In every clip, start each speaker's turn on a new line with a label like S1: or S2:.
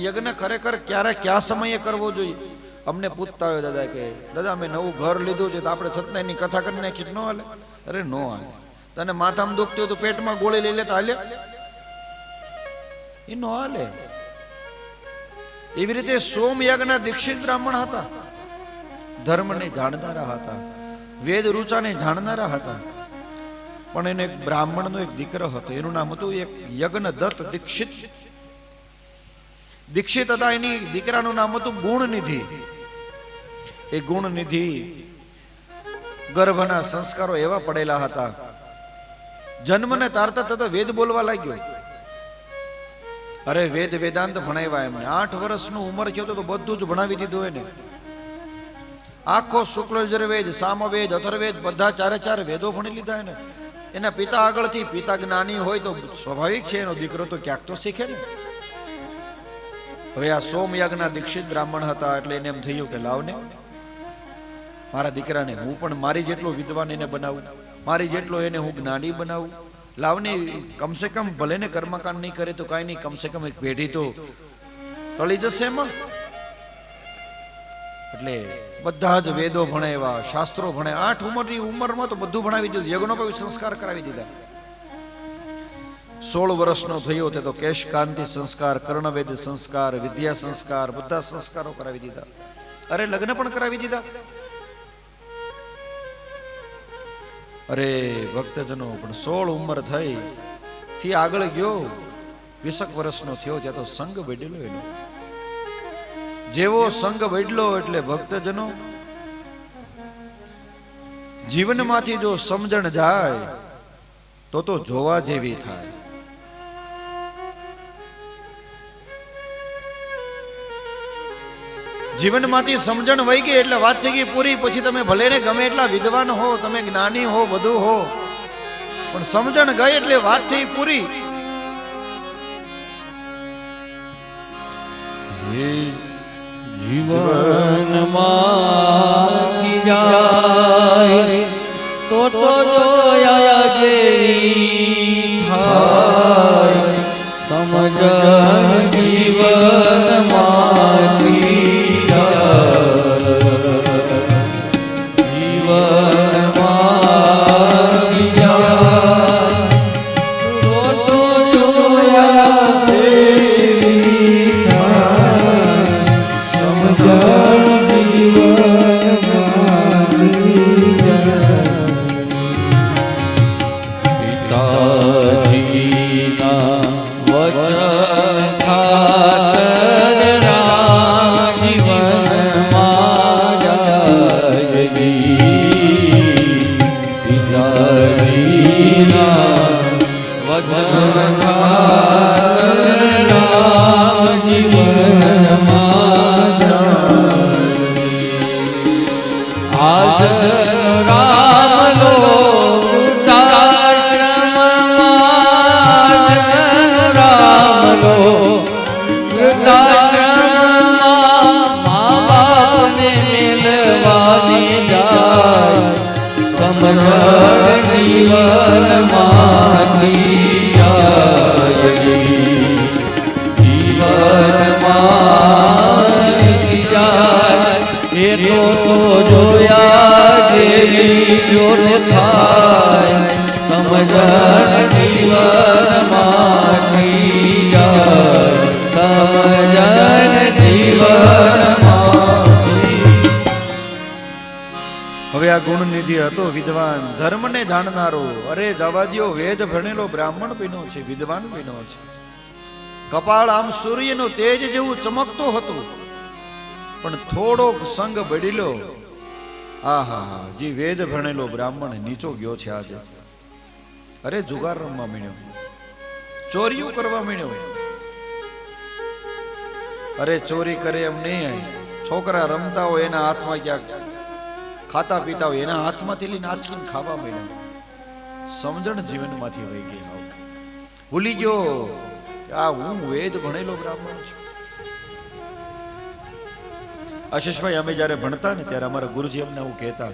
S1: યજ્ઞ ખરેખર ક્યારે ક્યાં સમયે કરવો જોઈએ. અમને પૂછતા હોય દાદા કે દાદા અમે નવું ઘર લીધું છે તો આપણે સત્યનારાયણની કથા કરી નાખી ન હાલે? અરે નો હાલે. તને માથામાં દુખતું હોય તો પેટમાં ગોળી લઈ લેતા હાલે? એ નો હાલે. એવી રીતે સોમયાગના દીક્ષિત બ્રાહ્મણ હતા, ધર્મને જાણનારા હતા, વેદ રૂચાને જાણનારા હતા. પણ એને એક બ્રાહ્મણનો એક દીકરો હતો, એનું નામ હતું એક યજ્ઞદત્ત દીક્ષિત. દીક્ષિત હતા, એની દીકરાનું નામ હતું ગુણનિધિ. એ ગુણનિધિ ગર્ભના સંસ્કારો એવા પડેલા હતા, જન્મને તારતા તરત વેદ બોલવા લાગ્યો. અરે વેદ વેદાંત ભણાવ્યા એમને. 8 વર્ષનું ઉંમર થયો તો બધું જ ભણાવી દીધું એને. આખો શુક્લ યજુર્વેદ, સામવેદ, અથર્વેદ બધા 4 વેદો ભણી લીધા એને. એના પિતા આગળથી, પિતા જ્ઞાની હોય તો સ્વાભાવિક છે એનો દીકરો તો ક્યાંક તો શીખે ને. હવે આ સોમયાગના દીક્ષિત બ્રાહ્મણ હતા એટલે એને એમ થયું કે લાવને મારા દીકરાને હું પણ મારી જેટલો વિદ્વાન એને બનાવું, મારી જેટલો એને હું જ્ઞાની બનાવું. લાવને કમસે કમ ભલે ને કર્મકાંડ નહીં કરે તો કાંઈ નહીં, કમસે કમ એક પેઢી તો તળી જશે એમાં. એટલે બધા જ વેદો ભણાવ્યા, શાસ્ત્રો ભણાવ્યા. 8 ઉંમરની ઉંમરમાં તો બધું ભણાવી દીધું, યજ્ઞોપવિત સંસ્કાર કરાવી દીધા. 16 વર્ષનો થયો તે તો કેશકાંતિ સંસ્કાર, કર્ણવેદ સંસ્કાર, વિદ્યા સંસ્કાર બધા સંસ્કારો કરાવી દીધા. અરે લગ્ન પણ કરાવી દીધા. અરે ભક્તજનો પણ 16 ઉંમર થઈ થી આગળ ગયો, 20 વર્ષનો થયો ત્યાં તો સંગ બેડેલો એનો. જેવો સંગ બેડલો એટલે ભક્તજનો જીવનમાંથી જો સમજણ જાય તો જોવા જેવી થાય. જીવનમાંથી સમજણ વહી ગઈ એટલે વાત થઈ ગઈ પૂરી. પછી તમે ભલે ને ગમે એટલા વિદ્વાન હો, તમે જ્ઞાની હો, બધું હો, પણ સમજણ ગઈ એટલે વાત થઈ પૂરી.
S2: જીવનમાં જાય તો જોયા જેવી થાય, સમજણ જીવનમાંથી
S1: હવે આ ગુણનિધિ હતો વિદ્વાન, ધર્મને જાણનારો. અરે જવા દ્યો, વેદ ભણેલો બ્રાહ્મણ બન્યો છે, વિદ્વાન બન્યો છે. કપાળ આમ સૂર્યનો તેજ જેવું ચમકતો હતો, પણ થોડોક સંગ બળીલો. આહા, જે વેદ ભણેલો બ્રાહ્મણ નીચો ગયો છે આજે. અરે જુગાર રમવા માંડ્યો, ચોરીઓ કરવા માંડ્યો. અરે ચોરી કરે એમ નહીં, છોકરા રમતા હોય એના હાથમાં ક્યાંક ખાતા પીતા હોય એના હાથમાંથી લઈને આંચકીને ખાવા માંડ્યો. સમજણ જીવનમાંથી વહી ગઈ. ભૂલી ગયો કે આ હું વેદ ભણેલો બ્રાહ્મણ છું. આશીષભાઈ અમે જયારે ભણતા ને ત્યારે અમારા ગુરુજી અમને આવું કહેતા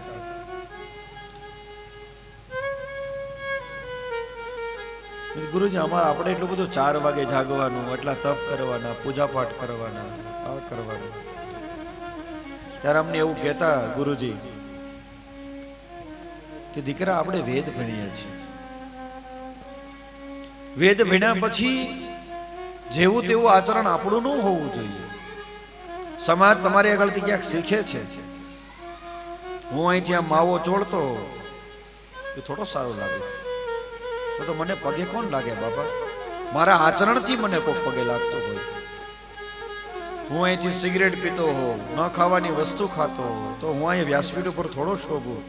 S1: ગુરુજી અમારે આપણે એટલું બધું 4 વાગે જાગવાનું, એટલા તપ કરવાના, પૂજા પાઠ કરવાના, આ કરવાના. ત્યારે અમને એવું કહેતા ગુરુજી કે દીકરા આપણે વેદ ભણીએ છીએ, વેદ ભણ્યા પછી જેવું તેવું આચરણ આપણું ન હોવું જોઈએ. સમાજ તમારી આગળથી ક્યાંક શીખે છે. હું અહીંથી આ માવો ચોળતો એ થોડો સારો લાગે, તો મને પગે કોણ લાગે બાબા? મારા આચરણથી મને કોઈ પગે લાગતો હોય. હું અહીંથી સિગરેટ પીતો હોઉં, ન ખાવાની વસ્તુ ખાતો હોઉં, તો હું અહીં વ્યાસપીઠ ઉપર થોડો શોભું.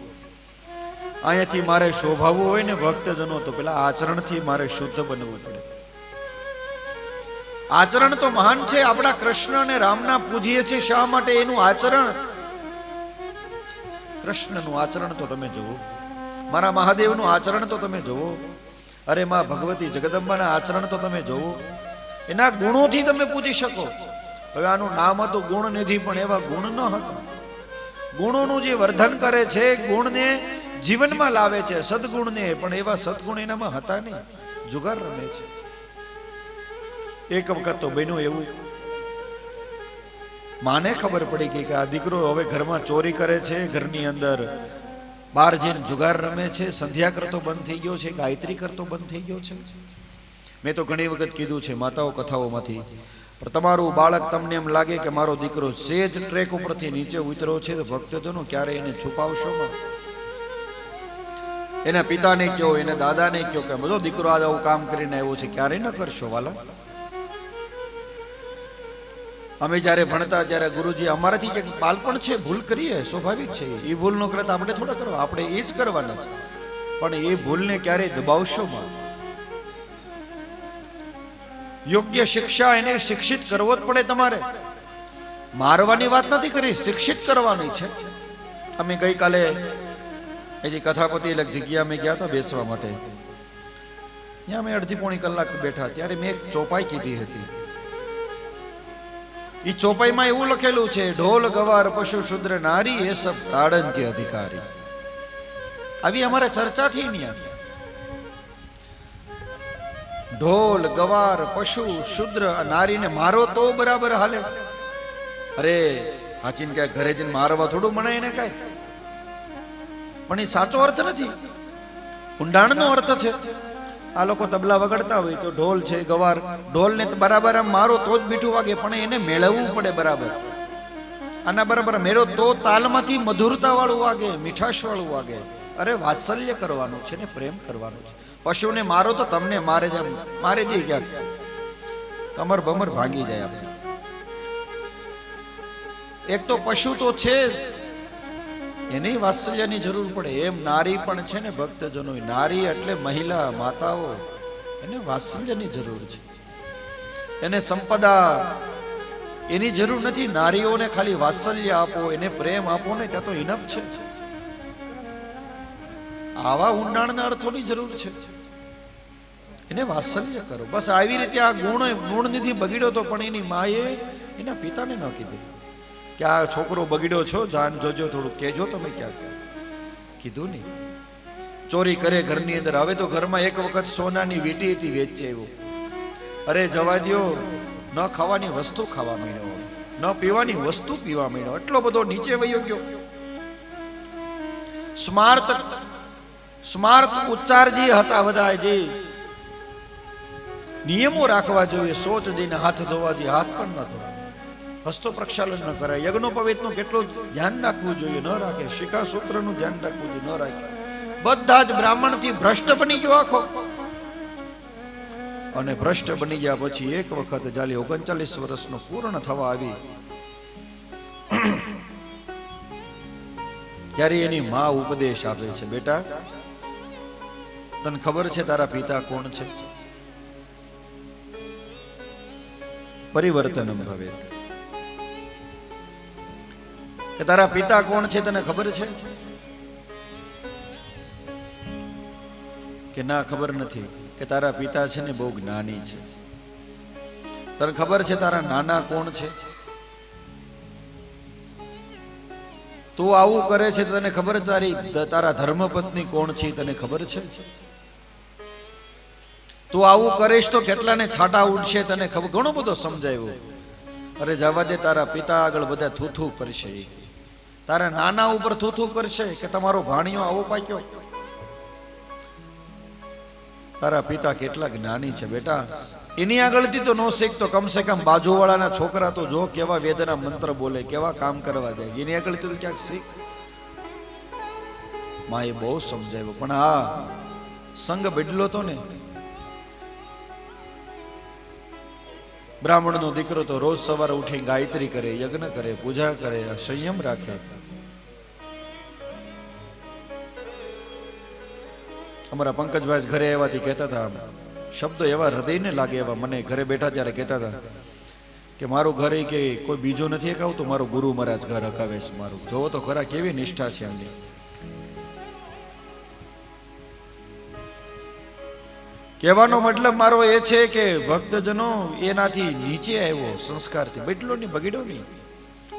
S1: અહીંયાથી મારે શોભાવવું હોય ને ભક્તજનો, તો પેલા આચરણથી મારે શુદ્ધ બનવું પડે. આચરણ તો મહાન છે. આપણા કૃષ્ણ અને રામના પૂજીએ છીએ શા માટે? એનું આચરણ. કૃષ્ણનું આચરણ તો તમે જુઓ, મારા મહાદેવનું આચરણ તો તમે જુઓ, અરે માં ભગવતી જગદંબાના આચરણ તો તમે જુઓ. એના ગુણોથી તમે પૂજી શકો. હવે આનું નામ હતું ગુણનિધિ, પણ એવા ગુણ ન હતા. ગુણોનું જે વર્ધન કરે છે, ગુણને જીવનમાં લાવે છે, સદગુણને, પણ એવા સદગુણ એનામાં હતા નહીં. જુગાર રમે છે. એક વખત તો બન્યું એવું, માને ખબર પડી ગઈ કે આ દીકરો હવે ઘરમાં ચોરી કરે છે, ઘરની અંદર બહાર જઈને જુગાર રમે છે, સંધ્યા કરતો બંધ થઈ ગયો છે, ગાયત્રી કરતો બંધ થઈ ગયો છે. મેં તો ઘણી વખત કીધું છે માતાઓ કથાઓમાંથી, પણ તમારું બાળક તમને એમ લાગે કે મારો દીકરો સેજ ટ્રેક ઉપરથી નીચે ઉતર્યો છે, તો ભક્તજનો ક્યારે એને છુપાવશો માં. એના પિતાને કહો, એને દાદાને કહો કે બધો દીકરો આજે આવું કામ કરીને આવ્યો છે, ક્યારે ન કરશો વાલા. અમે જ્યારે ભણતા ત્યારે ગુરુજી અમારાથી જે બાળપણ છે, ભૂલ કરીએ સ્વાભાવિક છે, એ ભૂલ ન કરે તો આપણે થોડા કરવા, આપણે એ જ કરવાના છે. પણ એ ભૂલને ક્યારેય દબાવશો માં. યોગ્ય શિક્ષા એને શિક્ષિત કરવો જ પડે. તમારે મારવાની વાત નથી કરી, શિક્ષિત કરવાની છે. અમે ગઈકાલે એની કથાપતિ એક જગ્યા અમે ગયા હતા બેસવા માટે. ત્યાં અમે અડધી પોણી કલાક બેઠા, ત્યારે મેં એક ચોપાઈ કીધી હતી. એ ચોપાઈમાં એવું લખેલું છે, ઢોલ ગવાર પશુ શુદ્ર નારી એ સબ તાડન કે અધિકારી. આવી અમારે ચર્ચા થઈ નહીં. ઢોલ ગવાર પશુ શુદ્ર નારીને મારો તો બરાબર હાલે. અરે હાચીને ક્યાં ઘરે જઈને મારવા થોડું મનાય ને કાંઈ. પણ એ સાચો અર્થ નથી, ઊંડાણનો અર્થ છે. આ લોકો તબલા વગાડતા હોય તો ઢોલ છે, ગવાર, ઢોલને બરાબર આમ મારો તો જ મીઠું વાગે, પણ એને મેળવવું પડે બરાબર. આના બરાબર મેળો તો તાલમાંથી મધુરતા વાળું વાગે, મીઠાશ વાળું વાગે. અરે વાત્સલ્ય કરવાનું છે ને, પ્રેમ કરવાનું છે. પશુને મારો તો તમને મારે જ મારે દે, ક્યાંક કમર બમર ભાગી જાય. આપણે એક તો પશુ તો છે, એને વાત્સલ્યની જરૂર પડે. એમ નારી પણ છે ને ભક્તજનો, નારી એટલે મહિલા માતાઓ, એને વાત્સલ્યની જરૂર છે. એને સંપદા એની જરૂર નથી. નારીઓને ખાલી વાત્સલ્ય આપો, એને પ્રેમ આપો ને, ત્યાં તો ઇનફ છે. આવા ઊંડાણના અર્થોની જરૂર છે. એને વાત્સલ્ય કરો બસ. આવી રીતે આ ગુણનિધિ બગડ્યો તો, પણ એની માએ એના પિતાને ન કીધું કે આ છોકરો બગડ્યો છો, જાન જોજો, થોડું કહેજો. તમે ક્યાં કીધું નહીં. ચોરી કરે ઘરની અંદર. હવે તો ઘરમાં એક વખત સોનાની વીંટી હતી, વેચે એવું. અરે જવા દ્યો, ન ખાવાની વસ્તુ ખાવા માંડ્યો, ન પીવાની વસ્તુ પીવા માંડ્યો, એટલો બધો નીચે વયો ગયો. સ્માર્ત ઉચ્ચાર જે હતા બધા, જે નિયમો રાખવા જોઈએ, સોચ જઈને હાથ ધોવા જોઈએ, હાથ પણ ન ધોવા, હસ્તો પ્રક્ષાલન ન કરાય, યજ્ઞોપવેતનું કેટલું ધ્યાન રાખવું જોઈએ, ન રાખે. શિખા સૂત્રનું ધ્યાન રાખવું જોઈએ, ન રાખે. બધા જ બ્રાહ્મણથી ભ્રષ્ટ બની ગયો આખો. અને ભ્રષ્ટ બની ગયા પછી એક વખત જાલી 39 વર્ષનો પૂર્ણ થવા આવી, ત્યારે એની માં ઉપદેશ આપે છે, બેટા તને ખબર છે તારા પિતા કોણ છે? પરિવર્તનમ ભવેત. કે તારા પિતા કોણ છે તને ખબર છે? કે ના ખબર નથી. કે તારા પિતા છે ને બહુ જ્ઞાની છે. તને ખબર છે તારા નાના કોણ છે? તું આવું કરે છે તને ખબર? તારા ધર્મપત્ની કોણ છે તને ખબર છે? તું આવું કરીશ તો કેટલાને છાંટા ઉડશે, તને ખબર, ઘણો બધો સમજાવ્યો. અરે જવા દે, તારા પિતા આગળ બધા થૂથું કરશે, તારા નાના ઉપર થૂથું કરશે કે તમારો ભાણિયો આવો પાક્યો. તારા પિતા કેટલા જ્ઞાની છે બેટા, એની આગળથી તો નો શીખતો, કમસે કમ બાજુવાળાના છોકરા તો જો કેવા વેદના મંત્ર બોલે, કેવા કામ કરવા જાય, એની આગળથી તો ક્યાંક શીખ. માએ બહુ સમજાવ્યો, પણ આ સંગ બેડલો તો ને. બ્રાહ્મણનો દીકરો તો રોજ સવારે ઉઠી ગાયત્રી કરે, યજ્ઞ કરે, પૂજા કરે, સંયમ રાખે. અમારા પંકજભાઈ ઘરે એવાથી કહેતા હતા, શબ્દો એવા હૃદયને લાગે એવા, મને ઘરે બેઠા ત્યારે કહેતા હતા કે મારું ઘર કે કોઈ બીજો નથી હકાવતું, મારું ગુરુ મહારાજ ઘર હકાવે છે મારું. જોવો તો ખરા કેવી નિષ્ઠા છે એમની. કહેવાનો મતલબ મારો એ છે કે ભક્તજનો એનાથી નીચે આવ્યો સંસ્કારથી, બેટલો નહીં, બગડ્યો નહીં,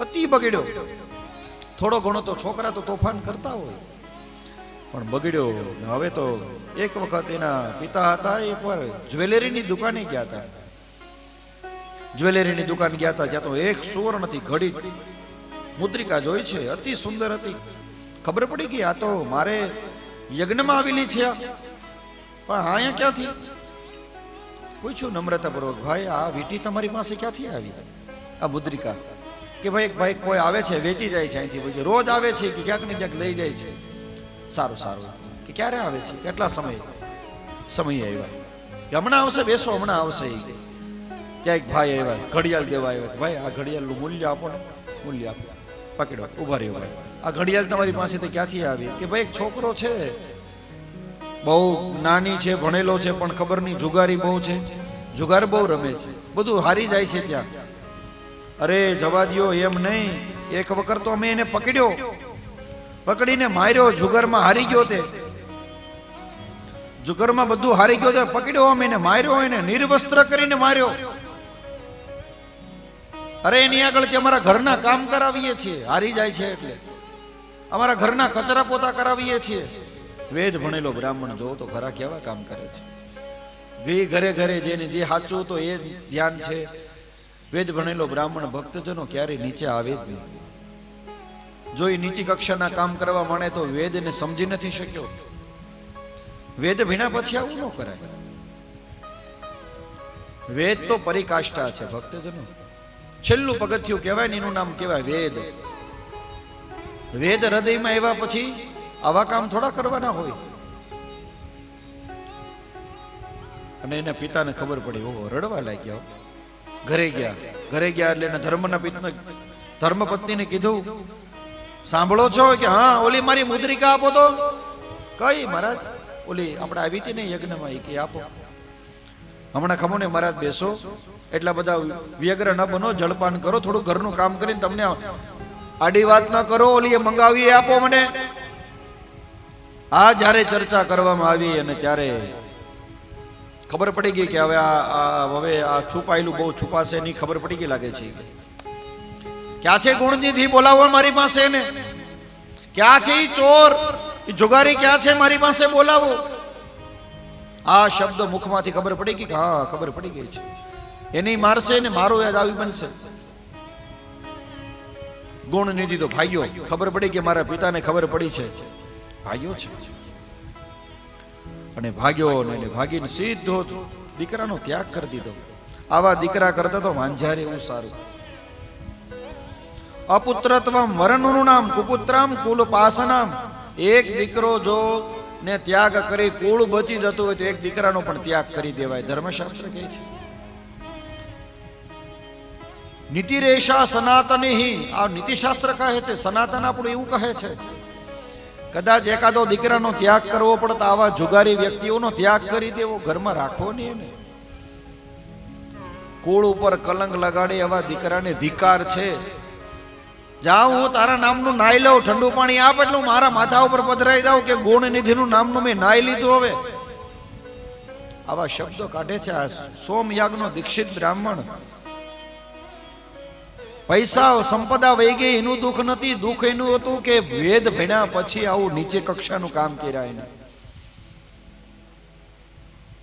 S1: અતિ બગડ્યો. થોડો ઘણો તો છોકરા તો તોફાન કરતા હોય, પણ બગડ્યો. હવે તો એક વખત એના પિતા હતા, એકવાર જ્વેલરીની દુકાને ગયા હતા. જ્વેલરીની દુકાન ગયા હતા, ત્યાં તો એક સુવર્ણથી ઘડી મુદ્રિકા જોઈ છે, અતિ સુંદર હતી. ખબર પડી કે આ તો મારે યજ્ઞમાં આવેલી છે, પણ અહીંયા ક્યાંથી? પૂછ્યું નમ્રતાપૂર્વક, ભાઈ આ વીંટી તમારી પાસે ક્યાંથી આવી, આ મુદ્રિકા? કે ભાઈ કોઈ આવે છે, વેચી જાય છે અહીંથી, પછી રોજ આવે છે કે ક્યાંક ને ક્યાંક લઈ જાય છે. સારું સારું, કે ક્યારે આવે છે, કેટલા સમય આવ્યા? કે હમણાં આવશે, બેસો હમણાં આવશે. ત્યાં એક ભાઈ આવ્યા, ઘડિયાળ દેવા આવ્યા, ભાઈ આ ઘડિયાળનું મૂલ્ય આપો ને. મૂલ્ય આપો, પકડો, ઉભા રહ્યો ભાઈ, આ ઘડિયાળ તમારી પાસેથી ક્યાંથી આવી? કે ભાઈ એક છોકરો છે, બહુ નાની છે, ભણેલો છે, પણ ખબર નહીં જુગારી બહુ છે, જુગાર બહુ રમે છે, બધું હારી જાય છે ત્યાં. અરે જવા દ્યો, એમ નહીં, એક વખત તો અમે એને પકડ્યો, પકડીને માર્યો, જુગારમાં હારી ગયો, તે જુગારમાં બધું હારી ગયો, તે પકડ્યો, અમે એને માર્યો, એને નિર્વસ્ત્ર કરીને માર્યો. અરે એની આગળથી અમારા ઘરના કામ કરાવીએ છીએ, હારી જાય છે એટલે અમારા ઘરના કચરા પોતા કરાવીએ છીએ. વેદ ભણેલો બ્રાહ્મણ જોવો તો ખરા કેવા કામ કરે છે. ઘરે ઘરે જેને જે સાચું તો એ ધ્યાન છે. વેદ ભણેલો બ્રાહ્મણ ભક્તજનો ક્યારે નીચે આવે જ નહીં. જો એ નીચી કક્ષાના કામ કરવા માંડે તો વેદને સમજી નથી શક્યો. વેદ ભીણા પછી આવું ન કરાય. વેદ તો પરિકાષ્ઠા છે ભક્તજનો, છેલ્લું પગથિયું કહેવાય ને એનું નામ કહેવાય વેદ. વેદ હૃદયમાં આવ્યા પછી આવા કામ થોડા કરવાના હોય. અને એના પિતાને ખબર પડી, ઓહો રડવા લાગ્યા. ઘરે ગયા એટલે એના ધર્મપત્નીને કીધું, સાંભળો છો કે હા ઓલી મારી મુદ્રિકા આપો તો. કઈ મહારાજ? ઓલી આપણે આવી હતી ને યજ્ઞમાં, કે આપો. હમણાં ખમો ને મહારાજ, બેસો, એટલા બધા વ્યગ્ર ન બનો, જળપાન કરો, થોડું ઘરનું કામ કરીને તમને આડી વાત ન કરો, ઓલી મંગાવી આપો મને. આ જ્યારે ચર્ચા કરવામાં આવી અને ત્યારે ખબર પડી ગઈ કે હવે આ છુપાયેલું બહુ છુપાશે નહીં, ખબર પડી ગઈ લાગે છે. ક્યાં છે ગુણજીથી બોલાવો મારી પાસે એને? ક્યાં છે ઈ ચોર, ઈ જુગારી ક્યાં છે મારી પાસે બોલાવો? આ શબ્દ મુખમાંથી ખબર પડી ગઈ કે હા ખબર પડી ગઈ છે. એની મારશે ને મારો યાદ આવી બનશે. ગુણનિધિ તો ભાગ્યો, ખબર પડી કે મારા પિતાને ખબર પડી છે, ભાગ્યો છે. અને ભાગ્યો ને ભાગીને સીધો દીકરાનો ત્યાગ કરી દીધો. આવા દીકરા કરતા તો વાંઝારે એવું સારું. અપુત્રત્વમ વરણનું નામ કુપુત્રામ કુલ પાસનામ. એક દીકરો જો ને ત્યાગ કરી કુળ બચી જતું હોય તો એક દીકરાનો પણ ત્યાગ કરી દેવાય. ધર્મશાસ્ત્ર કહે છે નીતિરેશા સનાતની. આ નીતિશાસ્ત્ર કહે છે, સનાતન આપણું એવું કહે છે. કદાચ એકાદો દીકરાનો ત્યાગ કરવો પડે તો આવા જુગારી વ્યક્તિઓનો ત્યાગ કરી દેવો, ઘરમાં રાખવો નહીં. એને કુળ ઉપર કલંક લગાડે એવા દીકરાને ધિકાર છે. જાઉં હું તારા નામનું નાઈ લઉં, ઠંડુ પાણી આપ એટલે હું મારા માથા ઉપર પધરાઈ જાઉં કે ગુણનિધિનું નામનું મેં નાઈ લીધું. હવે આવા શબ્દો કાઢે છે આ સોમયાગનો દીક્ષિત બ્રાહ્મણ. પૈસા સંપદા વહી ગઈ એનું દુઃખ નથી, દુઃખ એનું હતું કે વેદ ભણ્યા પછી આવું નીચે કક્ષાનું કામ કર્યા એને.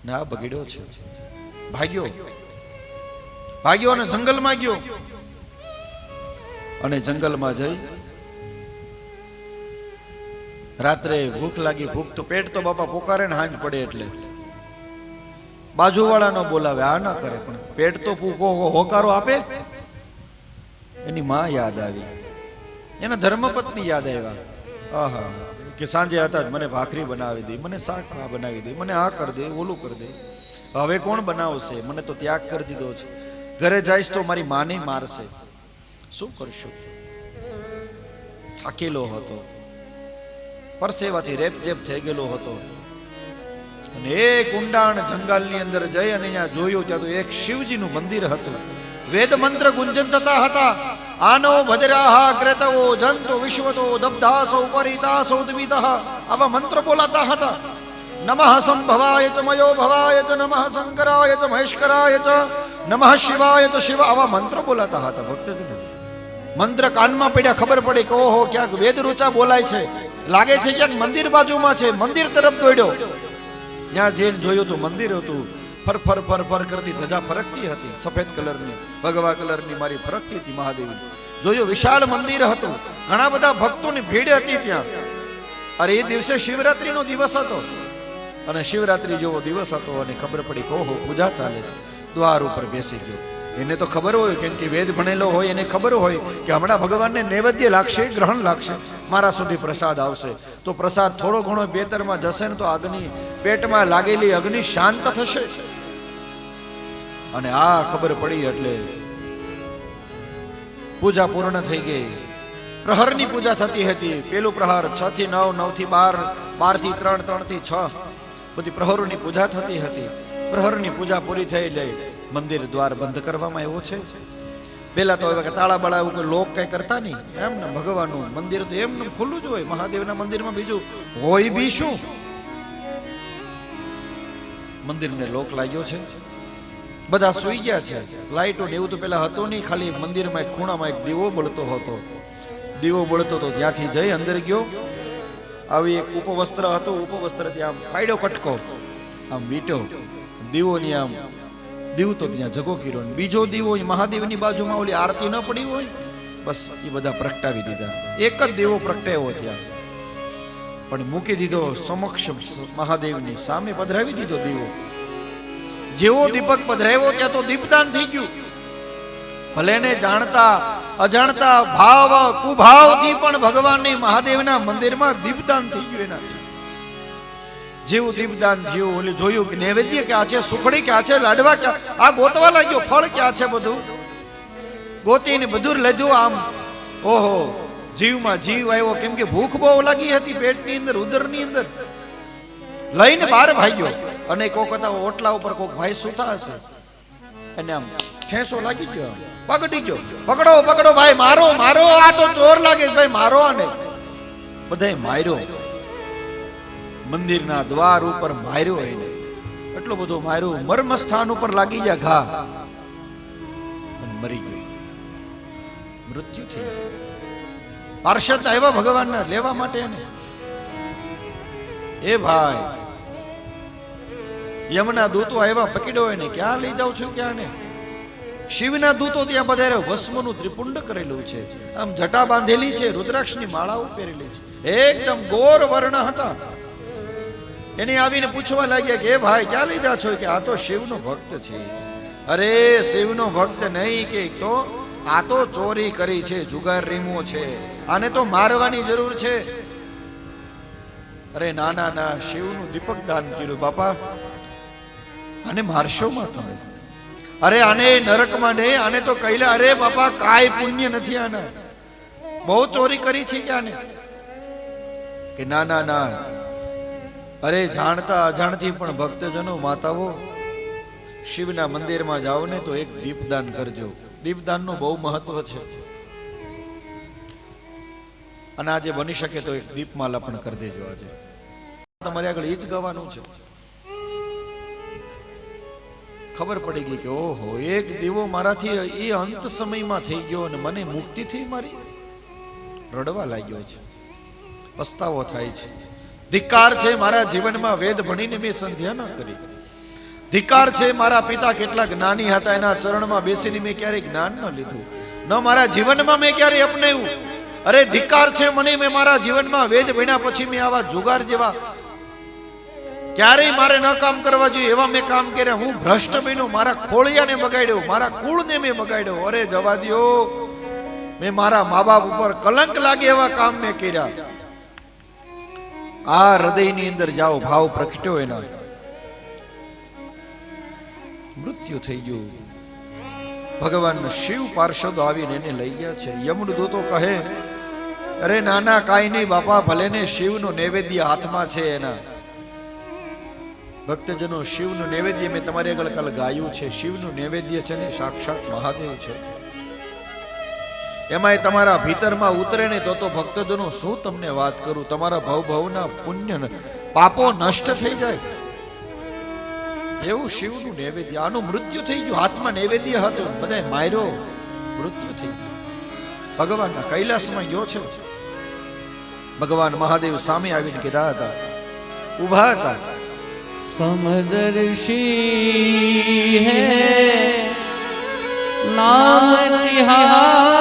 S1: ને આ બગડ્યો છે. ભાગ્યો અને જંગલમાં ગયો અને જંગલમાં જઈ રાત્રે ભૂખ લાગી. ભૂખ તો પેટ તો બાપા પોકારે ને હાંજ પડે એટલે બાજુવાળાનો બોલાવે, આ ના કરે, પણ પેટ તો હોકારો આપે. એની માં યાદ આવી, એના ધર્મપત્ની યાદ આવ્યા. આહા, કે સાંજે હતા મને ભાખરી બનાવી દે, મને શાક બનાવી દે, મને આ કરી દે, ઓલું કરી દે. હવે કોણ બનાવશે? મને તો ત્યાગ કરી દીધો છે. ઘરે જઈશ તો મારી માને મારશે. શું કરશું? થાકેલો હતો, પરસેવાથી રેપજેપ થઈ ગયેલો હતો. અને એક ઊંડાણ જંગલની અંદર જઈ અને અહીંયા જોયું, ત્યાં તો એક શિવજીનું મંદિર હતું. વેદ મંત્ર ગુંજનતા હતા. આનો ભજરાહા ક્રેતવો જંતુ વિશ્વતો દબ્ધાસો પરિતાસો દ્વિતઃ, આવા મંત્ર બોલાતા હતા. નમઃ સંભવાય ચ મયો ભવાય ચ, નમઃ શંકરાય ચ મહેશ્વરાય ચ, નમઃ શિવાય ચ શિવ, આવા મંત્ર બોલાતા હતા. ભક્તજનો મંત્ર કાનમાં પડ્યા, ખબર પડી કે ઓહો ક્યાંક વેદ રૂચા બોલાય છે, લાગે છે ક્યાંક મંદિર બાજુમાં છે. મંદિર તરફ દોડ્યો. ત્યાં જઈને જોયું તો મંદિર હતું. ફર ફર ફર ફર કરતી ધજા ફરકતી હતી, સફેદ કલરની, ભગવા કલરની મારી ફરકતી હતી મહાદેવી. જોયું વિશાળ મંદિર હતું, ઘણા બધા ભક્તોની ભીડ હતી ત્યાં. અરે એ દિવસે શિવરાત્રીનો દિવસ હતો અને શિવરાત્રી જેવો દિવસ હતો અને ખબર પડી કે ઓહો પૂજા ચાલે છે. દ્વાર ઉપર બેસી ગયો. એને તો ખબર હોય, કેમ કે વેદ ભણેલો હોય, એને ખબર હોય કે હમણાં ભગવાનને નૈવેદ્ય લાગશે, ગ્રહણ લાગશે, મારા સુધી પ્રસાદ આવશે. તો પ્રસાદ થોડો ઘણો બેતરમાં જશે ને તો અગ્નિ, પેટમાં લાગેલી અગ્નિ શાંત થશે. અને આ ખબર પડી એટલે પૂજા પૂર્ણ થઈ ગઈ. પ્રહરની પૂજા થતી હતી. પેલું પ્રહર 6 થી 9, 9 થી 12, 12 થી 3, 3 થી 6, બધી પ્રહરોની પૂજા થતી હતી. પ્રહરની પૂજા પૂરી થઈ એટલે મંદિર દ્વાર બંધ કરવામાં આવ્યો છે. પેલા તો હવે તાળા બાળા એવું લોક કઈ કરતા નહીં, એમ ને ભગવાનનું મંદિર તો એમ ખુલ્લું જ હોય. મહાદેવના મંદિરમાં બીજું હોય બી શું? મંદિરને લોક લાગ્યો છે, બધા સુઈ ગયા છે. લાઈટો ને એવું તો પેલા હતું નહીં, ખાલી મંદિરમાં એક ખૂણામાં એક દીવો બળતો હતો. દીવો બળતો તો ત્યાંથી જઈ અંદર ગયો. આવી એક ઉપવસ્ત્ર હતું, ઉપવસ્ત્રથી આમ પાડ્યો કટકો, આમ વીટો દીવોની, આમ દીવ તો ત્યાં જગો કર્યો. બીજો દીવો મહાદેવની બાજુમાં ઓલી આરતી ન પડી હોય, બસ એ બધા પ્રગટાવી દીધા. એક જ દીવો પ્રગટાવ્યો ત્યાં, પણ મૂકી દીધો સમક્ષ મહાદેવની સામે પધરાવી દીધો દીવો. જેવો દીપક પધરાવ્યો ત્યાં તો દીપદાન થઈ ગયું. ભલે ને જાણતા અજાણતા ભાવ કુભાવથી પણ ભગવાનની મહાદેવના મંદિરમાં દીપદાન થઈ ગયું. એનાથી જેવું દીપદાન થયું, ઓલે જોયું કે નૈવેદ્ય ક્યાં છે, સુખડી ક્યાં છે, લાડવા ક્યાં, આ ગોતવા લાગ્યો, ફળ ક્યાં છે, બધું ગોતીને બધું લીધું. આમ ઓહો જીવમાં જીવ આવ્યો, કેમ કે ભૂખ બહુ લાગી હતી પેટની અંદર, ઉદરની અંદર. લઈને બહાર ભાગ્યો અને કોક હતા ઓટલા ઉપર કોક ભાઈ સુતા હશે, અને આમ ઠેસો લાગી ગયો, પકડી ગયો, પકડો પકડો ભાઈ, મારો મારો, આ તો ચોર લાગે ભાઈ, મારો આને. બધાય માર્યો, મંદિરના દ્વાર ઉપર માર્યો એને, એટલો બધો માર્યો, મર્મ સ્થાન ઉપર લાગી ગયા ઘા અને મરી ગયો, મૃત્યુ થઈ ગયું. પાર્ષદ આવ્યા ભગવાનના લેવા માટે એને. એ ભાઈ યમના દૂતો આવ્યા, પકડ્યો એને, ક્યાં લઈ જાવ છો, ક્યાં ને? શિવના દૂતો ત્યાં પધાર્યો, ભસ્મનું ત્રિપુંડ કરેલું છે, આમ જટા બાંધેલી છે, રુદ્રાક્ષની માળાઓ પહેરેલી છે, એકદમ ગોર વર્ણ હતા. એને આવીને પૂછવા લાગ્યા કે એ ભાઈ ક્યાં લીધા છો? કે આ તો શિવનો ભક્ત છે. અરે શિવનો ભક્ત નહીં, કે તો આ તો ચોરી કરી છે, જુગાર રીમો છે, આને તો મારવાની જરૂર છે. અરે ના ના ના, શિવનું દીપક દાન કર્યું બાપા, આને મારશો માં તમે? અરે આને નરકમાં નહીં, આને તો કઈલા. અરે બાપા કાંઈ પુણ્ય નથી આના, બહુ ચોરી કરી છે કે આને? કે ના ના ના, અરે જાણતા અજાણથી પણ ભક્તજનો માતાઓ શિવના મંદિરમાં જાઓ ને તો એક દીપદાન કરજો. દીપદાનનું બહુ મહત્વ છે, અને આજે બની શકે તો એક દીપમાલા પણ કરી દેજો. આજે તમારે આગળ એ જ ગાવાનું છે. ખબર પડી ગઈ કે ઓહો, એક દીવો મારાથી એ અંત સમયમાં થઈ ગયો અને મને મુક્તિ થઈ મારી. રડવા લાગ્યો છે, પસ્તાવો થાય છે, ધિક્કાર છે મારા જીવનમાં, વેદ ભણીને મેં સંધ્યા ન કરી, ધિકાર છે, મારા પિતા કેટલા જ્ઞાની હતા, એના ચરણમાં બેસીને મેં ક્યારેય જ્ઞાન ન લીધું, ન મારા જીવનમાં મેં ક્યારેય અપનાવ્યું. અરે ધિકાર છે મને, મેં મારા જીવનમાં વેદ ભણ્યા પછી મેં આવા જુગાર જેવા ક્યારેય મારે ન કામ કરવા જોઈએ એવા મેં કામ કર્યા. હું ભ્રષ્ટ બન્યો, મારા ખોળિયાને બગાડ્યો, મારા કુળને મેં બગાડ્યો. અરે જવા દ્યો, મેં મારા મા બાપ ઉપર કલંક લાગે એવા કામ મેં કર્યા. આ હૃદયની અંદર જાઓ, ભાવ પ્રગટ્યો, એના મૃત્યુ થઈ ગયું. ભગવાન શિવ પાર્ષદો આવીને એને લઈ ગયા છે. યમદૂતો કહે, અરે નાના કાઈ નહીં બાપા, ભલે ને શિવનું નૈવેદ્ય હાથમાં છે એના. ભક્તજનો, શિવનું નૈવેદ્ય મેં તમારી આગળ કાલ ગાયું છે. શિવનું નૈવેદ્ય છે ને સાક્ષાત મહાદેવ છે. એમાંય તમારા ભીતરમાં ઉતરે ને તો ભક્તજનો શું તમને વાત કરું, તમારા ભવના પુણ્ય પાપો નષ્ટ થઈ જાય એવું શિવનું નૈવેદ્ય. આનું મૃત્યુ થઈ ગયું, હાથમાં નૈવેદ્ય હતું, બધાય માર્યો, મૃત્યુ થઈ ગયું. ભગવાનના કૈલાસમાં ગયો છે. ભગવાન મહાદેવ સામે આવીને કીધા હતા, ઉભા હતા.
S2: समदर्शी है नाम तिहारो,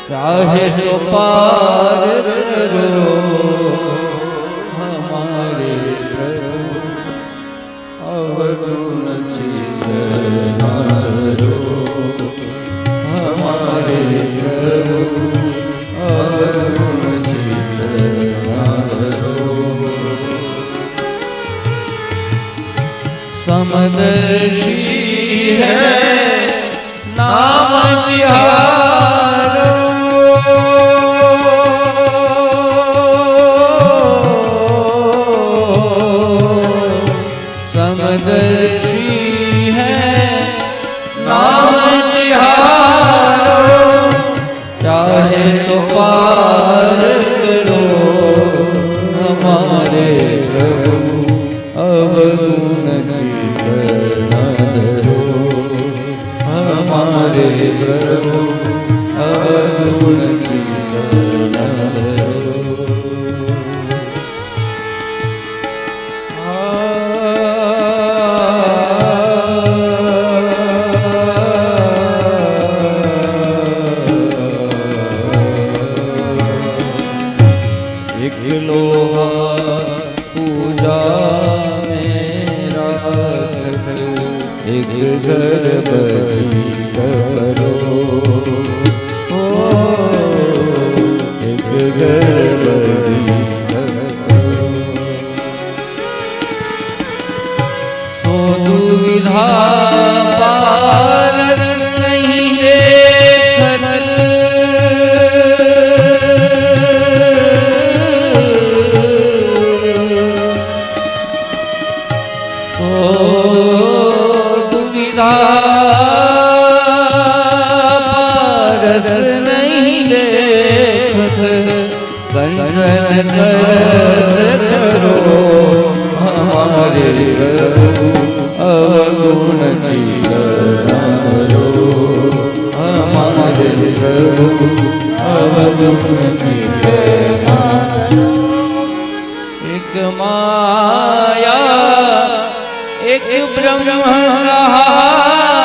S2: चाहे तो पार करो हमारे प्रभु, अवगुण चितनारो हमारे प्रभु, अवगुण समदर्शी है नाम तिहारो, समदर्शी है नाम तिहारो, चाहे तो पार करो हमारे प्रभु, अवगुण हमारे प्रभु, अवगुण एक लोहा पूजा मेरा, एक घर बनी करो, एक घर बनी करो, सो दुविधा पारस नहीं देखत, सो दुविधा पारस नहीं देखत, कंचन करो हमारे प्रभु, अवगुण चितनारो हमारे प्रभु, अवगुण चितनारो. एक माया एक ब्रह्म कहावत,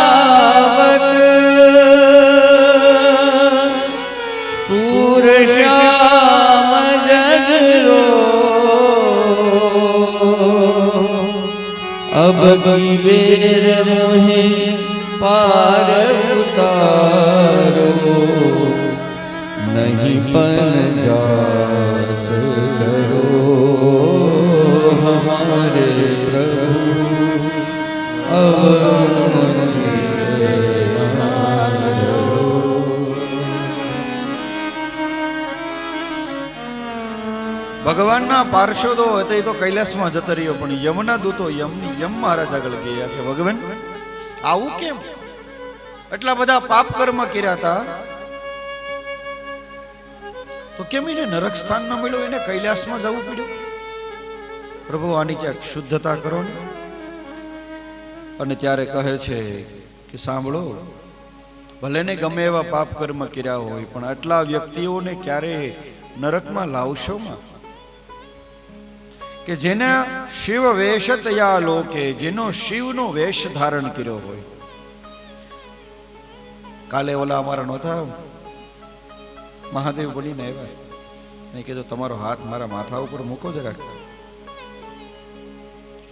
S2: सूर श्याम जगरो, अब की बेर मोहे पार उतारो, नहीं पन जात करो हमारे प्रभु, अवगुण चितनारो.
S1: ભગવાનના પાર્ષદો હતા એ તો કૈલાસમાં જતા રહ્યો, પણ યમના દૂતો યમ મહારાજ આગળ ગયા કે ભગવાન આવું કેમ, એટલા બધા પાપ કર્મ કર્યા હતા તો કેમ એને નરક સ્થાન ન મળ્યું, એને કૈલાસમાં જવું પડ્યું? પ્રભુ આની ક્યાંક શુદ્ધતા કરો ને. અને ત્યારે કહે છે કે સાંભળો, ભલે ને ગમે એવા પાપ કર્મ કર્યા હોય, પણ આટલા વ્યક્તિઓને ક્યારે નરકમાં લાવશો માં? કે જેના શિવ વેશ તયા લોકે, જેનો શિવનો વેશ ધારણ કર્યો હોય. કાલે ઓલા અમારા નહોતા મહાદેવ બનીને આવ્યા, મેં કીધું તમારો હાથ મારા માથા ઉપર મૂકો જરાક,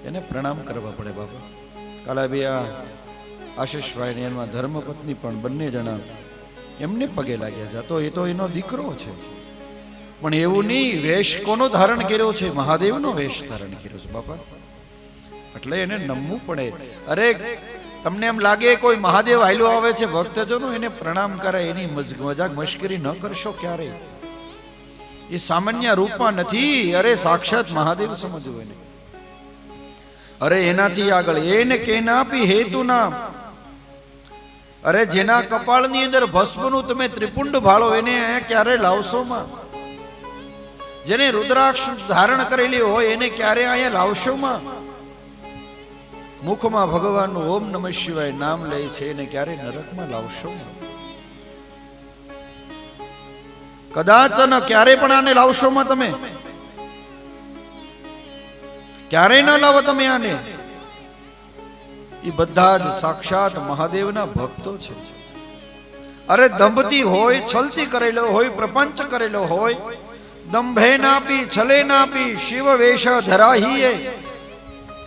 S1: એને પ્રણામ કરવા પડે બાપા. કાલે બી આ આશીષભાઈ ને એમાં ધર્મપત્ની પણ બંને જણા એમને પગે લાગ્યા છે. તો એ તો એનો દીકરો છે, પણ એવું નહીં, વેશ કોનો ધારણ કર્યો છે? મહાદેવનો વેશ ધારણ કર્યો છે બાપા. એટલે એને નમવું પડે. અરે તમને એમ લાગે કોઈ મહાદેવ આયલો આવે છે, ભક્તજનો એને પ્રણામ કરે, એની મજાક મશ્કરી ન કરશો ક્યારે. એ સામાન્ય રૂપમાં નથી, અરે સાક્ષાત મહાદેવ સમજવું એને. અરે એનાથી આગળ એને કે નાપી હેતુ નામ. અરે જેના કપાળની અંદર ભસ્મનું તમે ત્રિપુંડ ભાળો એને ક્યારે લાવશો માં? જેને રુદ્રાક્ષ ધારણ કરેલી હોય એને ક્યારે અહીંયા લાવશો માં? મુખમાં ભગવાનનું ઓમ નમઃ શિવાય નામ લે છે, એને ક્યારે નરકમાં લાવશો માં? કદાચ ન ક્યારે પણ આને લાવશો માં? તમે ક્યારે ન લાવો તમે આને. એ બધા જ સાક્ષાત મહાદેવના ભક્તો છે. અરે દંભતી હોય, છલતી કરેલો હોય, પ્રપંચ કરેલો હોય, દંભે નાપી છલે નાપી શિવ વેશ ધરાહીએ.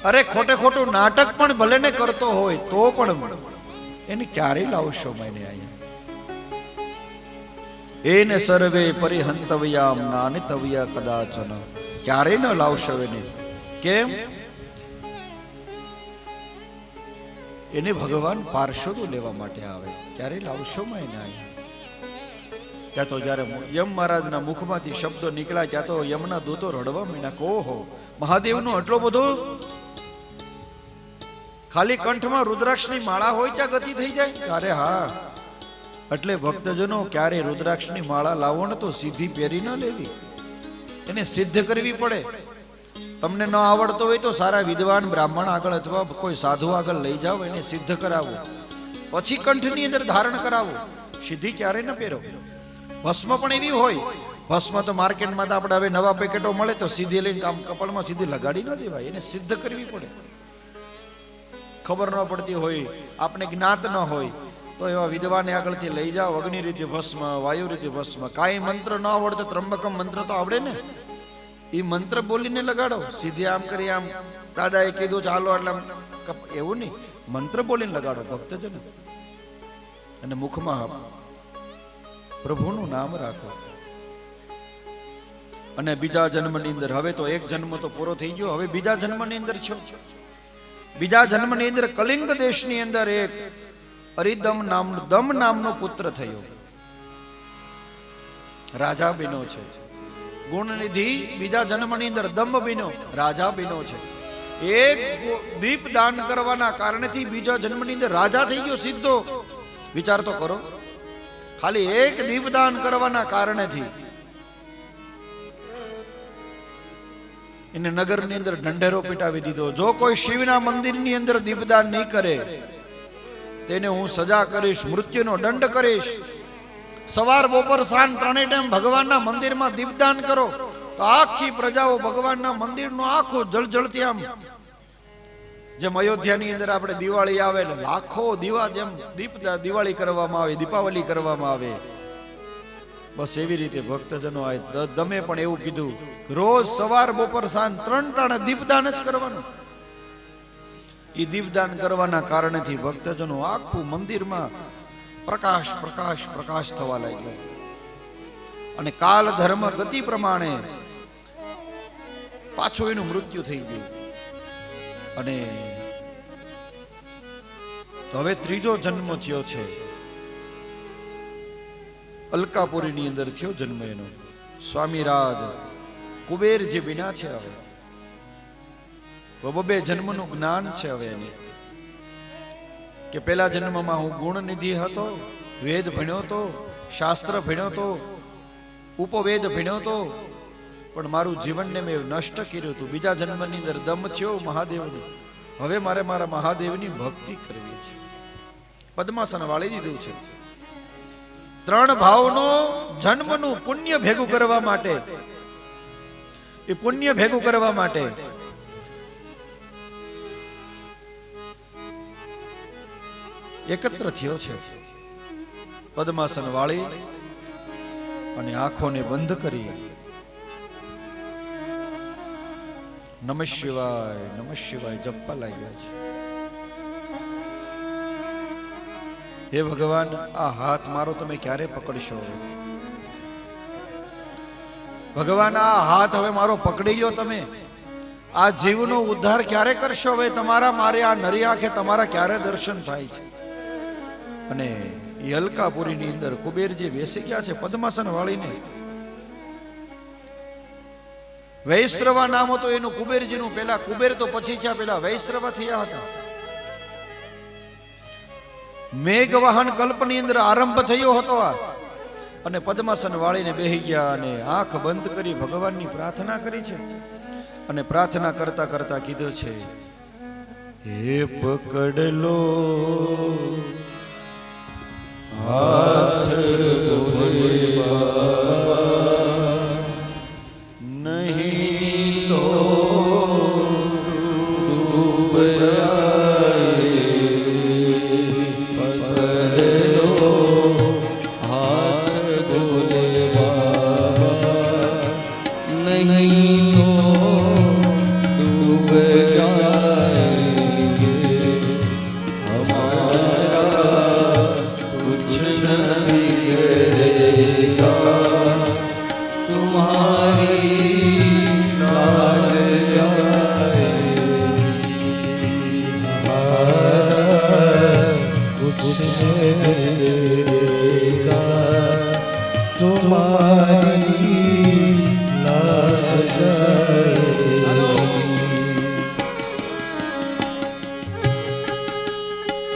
S1: અરે ખોટે ખોટું નાટક પણ ભલે ને કરતો હોય તો પણ એને ક્યારે લાવશો મને અહીંયા? એને સર્વે પરિહંતવ્યામ નાનિતવ્યા કદાચન. ક્યારે ન લાવશો એને. કેમ? એને ભગવાન પાર્ષદો લેવા માટે આવે. ક્યારે લાવશો માં એને અહીંયા? ત્યાં તો જયારે યમ મહારાજના મુખમાંથી શબ્દો નીકળ્યા ત્યાં તો યમના દૂતો રડવા માંડ્યા. ઓહો, મહાદેવનો આટલો બધો, ખાલી કંઠમાં રુદ્રાક્ષની માળા હોય ત્યાં ગતિ થઈ જાય? અરે હા. એટલે ભક્તજનો ક્યારે રુદ્રાક્ષની માળા લાવો ને તો સીધી પહેરી ન લેવી, એને સિદ્ધ કરવી પડે. તમને ન આવડતો હોય તો સારા વિદ્વાન બ્રાહ્મણ આગળ અથવા કોઈ સાધુ આગળ લઈ જાઓ, એને સિદ્ધ કરાવો, પછી કંઠની અંદર ધારણ કરાવો. સીધી ક્યારે ન પહેરો. ભસ્મ પણ એવી હોય, ભસ્મ તો માર્કેટમાં તો આપણે હવે નવા પેકેટો મળે તો સીધી લઈને આમ કપાળમાં સીધી લગાડી ન દેવાય, એને સિદ્ધ કરવી પડે. ખબર ન પડતી હોય, આપણે જ્ઞાત ન હોય તો એવા વિદ્વાને આગળથી લઈ જાઓ. અગ્નિ રીતે ભસ્મ, વાયુ રીતે ભસ્મ. કાંઈ મંત્ર ન આવડતો ત્રંબકમ મંત્ર તો આવડે ને, એ મંત્ર બોલીને લગાડો. સીધી આમ કરી આમ દાદાએ કીધું ચાલો એટલે એવું નહીં, મંત્ર બોલીને લગાડો ભક્તજન. અને મુખમાં પ્રભુનું નામ રાખો. અને બીજા જન્મની અંદર, હવે તો એક જન્મ તો પૂરો થઈ ગયો, હવે બીજા જન્મની અંદર છો. બીજા જન્મની અંદર કલિંગ દેશની અંદર એક અરિદમ નામનો દમ નામનો પુત્ર થયો, રાજા બન્યો છે. ગુણનિધિ બીજા જન્મની અંદર દંભ બન્યો, રાજા બન્યો છે. એક દીપ દાન કરવાના કારણથી બીજા જન્મની અંદર રાજા થઈ ગયો સીધો. વિચાર તો કરો, ખાલી એક દીપદાન કરવાના કારણેથી એને નગરની અંદર ઢંઢેરો પીટાવી દીધો. જો કોઈ શિવના મંદિરની અંદર દીપદાન નહીં કરે તેને હું સજા કરીશ, મૃત્યુનો દંડ કરીશ. સવાર બપોર સાંજ ત્રણેય ટાઈમ ભગવાનના મંદિરમાં દીપદાન કરો તો આખી પ્રજાઓ ભગવાનના મંદિરનો આખો જળજળતી આમ, જેમ અયોધ્યાની અંદર આપણે દિવાળી આવે લાખો દીવા, જેમ દિવાળી કરવામાં આવે, દીપાવલી કરવામાં આવે, બસ એવી રીતે ભક્તજનો આ દમે પણ એવું કીધું, રોજ સવાર બપોર સાંજ 3 ટાણે દીપદાન જ કરવાનું. એ દીપદાન કરવાના કારણેથી ભક્તજનો આખું મંદિરમાં પ્રકાશ પ્રકાશ પ્રકાશ થવા લાગ્યો. અને કાલ ધર્મ ગતિ પ્રમાણે પાછું એનું મૃત્યુ થઈ ગયું. અને તો હવે ત્રીજો જન્મ થયો છે, અલકાપુરીની અંદર થયો જન્મ એનો. સ્વામીરાજ કુબેર જે બિના છે, હવે બે જન્મનું જ્ઞાન છે હવે એને, કે પેલા જન્મમાં હું ગુણનિધિ હતો, વેદ ભણ્યો તો, શાસ્ત્ર ભણ્યો તો, ઉપવેદ ભણ્યો તો, પણ મારું જીવનને મેં નષ્ટ કર્યું હતું. બીજા જન્મની અંદર દમ થયો મહાદેવનો, હવે મારે મારા મહાદેવની ભક્તિ કરવી છે. પદ્માસન વાળી દીધું છે. 3 ભાવનો જન્મનું પુણ્ય ભેગું કરવા માટે એ પુણ્ય ભેગું કરવા માટે એકત્ર થયો છે. પદ્માસન વાળી અને આંખોને બંધ કરી નમઃ શિવાય જપવા લાગ્યા છે. હે ભગવાન, આ હાથ મારો તમે ક્યારે પકડશો? ભગવાન, આ હાથ હવે મારો પકડી લો તમે. આ જીવનો ઉદ્ધાર ક્યારે કરશો? હવે તમારા મારે આ નરી આંખે તમારા ક્યારે દર્શન થાય છે? અને એ અલકાપુરીની અંદર કુબેરજી બેસી ગયા છે પદ્માસન વાળીને. વૈશ્રવા નામ હતું એનું કુબેરજીનું. પેલા કુબેર તો પછી છે, પેલા વૈશ્રવા થયા હતા. મેઘવાહન કલ્પની અંદર આરંભ થયો હતો આ. અને પદ્માસન વાળીને બેહી ગયા અને આંખ બંધ કરી ભગવાનની પ્રાર્થના કરી છે. અને પ્રાર્થના કરતા કરતા કીધું છે, હે પકડ લો હાથ નહીં તો ડૂબ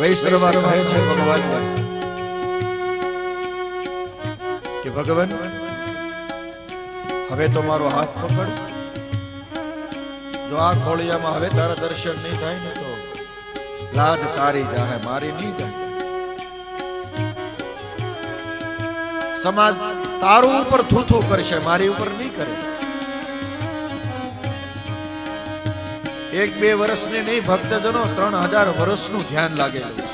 S1: વૈશ્રવા કહે છે ભગવાનને કે ભગવાન, હવે તો મારો હાથ પકડ. જો આ ખોળિયામાં હવે તારા દર્શન નહીં થાય ને તો લાજ તારી જાહે, મારી નહીં જાય. સમાજ તારું ઉપર થૂથું કરશે, મારી ઉપર નહીં કરે. 1-2 વર્ષને નહીં, ભક્તજનો 3000 વર્ષનું ધ્યાન લાગેલું છે.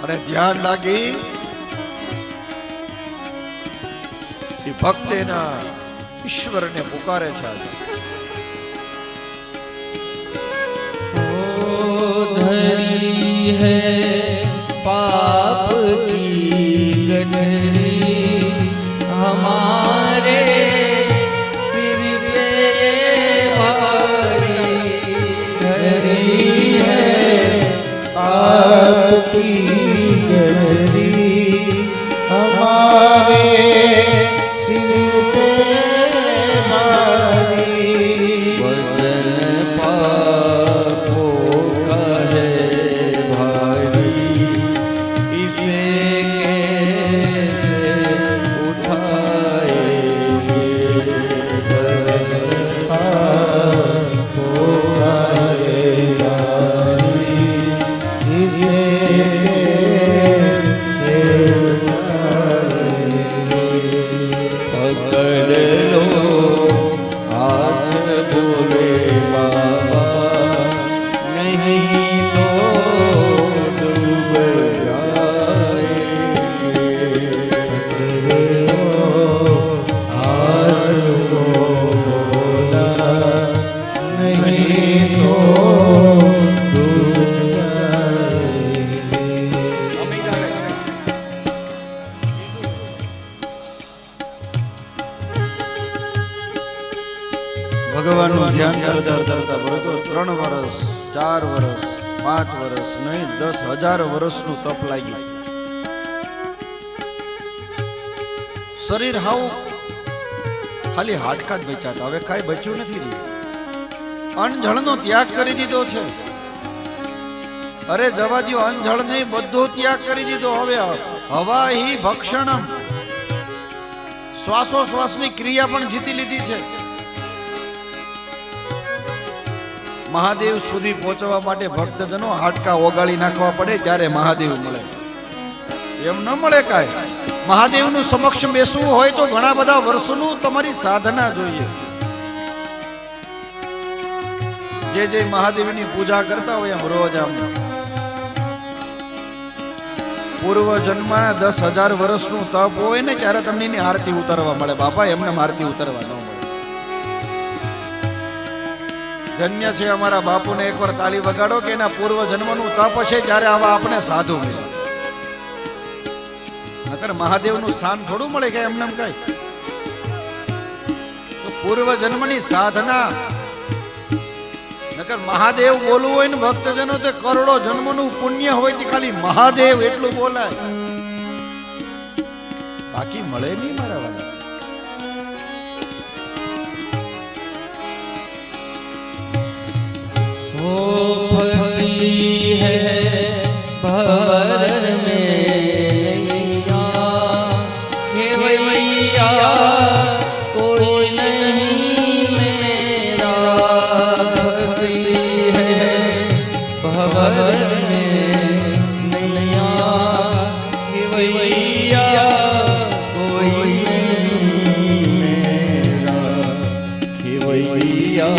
S1: અને ધ્યાન લાગી એ ભક્ત એના ઈશ્વરને પુકારે છે.
S2: धरी है पाप की गठरी हमारे सिर पे भारी, धरी है पाप की गठरी हमारे सिर पे भारी, वचन पापों का है भारी, इसे कैसे उठाएंगे, वचन पापों का है भारी, इसे कैसे उठाएंगे, पकड़ लो हाथ बोले बाबा, नहीं तो डूब जाएंगे, हाथ बोला नहीं तो डूब जाएंगे।
S1: ભગવાનનું ધ્યાન કરતા કરતા બરોબર 3 વર્ષ 4 વર્ષ 5 વર્ષ નહીં 10,000 વર્ષનું તપ લાગ્યું. શરીર હાવ ખાલી હાડકા જ બચ્યા હતા, હવે કાંઈ બચ્યું નથી રહ્યું. અનજળનો ત્યાગ કરી દીધો છે. અરે જવા દ્યો, અનજળ નહીં, બધો ત્યાગ કરી દીધો. હવે હવા હિ ભક્ષણમ, શ્વાસોશ્વાસની ક્રિયા પણ જીતી લીધી છે. મહાદેવ સુધી પહોંચવા માટે ભક્તજનો હાડકા ઓગાળી નાખવા પડે ત્યારે મહાદેવ મળે. એમ ન મળે કાંઈ. મહાદેવનું સમક્ષ બેસવું હોય તો ઘણા બધા વર્ષોનું તમારી સાધના જોઈએ. જે મહાદેવની પૂજા કરતા હોય એમ રોજ આમ પૂર્વ જન્મના 10,000 વર્ષનું તપ હોય ને ત્યારે તમને એની આરતી ઉતારવા મળે. બાપા એમને આરતી ઉતારવા ન મળે. ધન્ય છે અમારા બાપુને એકવાર તાલી વગાડો કે એના પૂર્વ જન્મનું તપ હશે ત્યારે આવા આપણે સાધુ મળે. નકર મહાદેવનું સ્થાન થોડું મળે કે એમને કઈ. તો પૂર્વ જન્મની સાધના. નકર મહાદેવ બોલવું હોય ને ભક્તજનો તે કરોડો જન્મનું પુણ્ય હોય તે ખાલી મહાદેવ એટલું બોલાય, બાકી મળે નહીં મારા વાલા.
S2: हो फंसी है भंवर में खेवैया कोई नहीं मेरा, फंसी है भंवर में नैया खेवैया कोई नहीं मेरा, खेवैया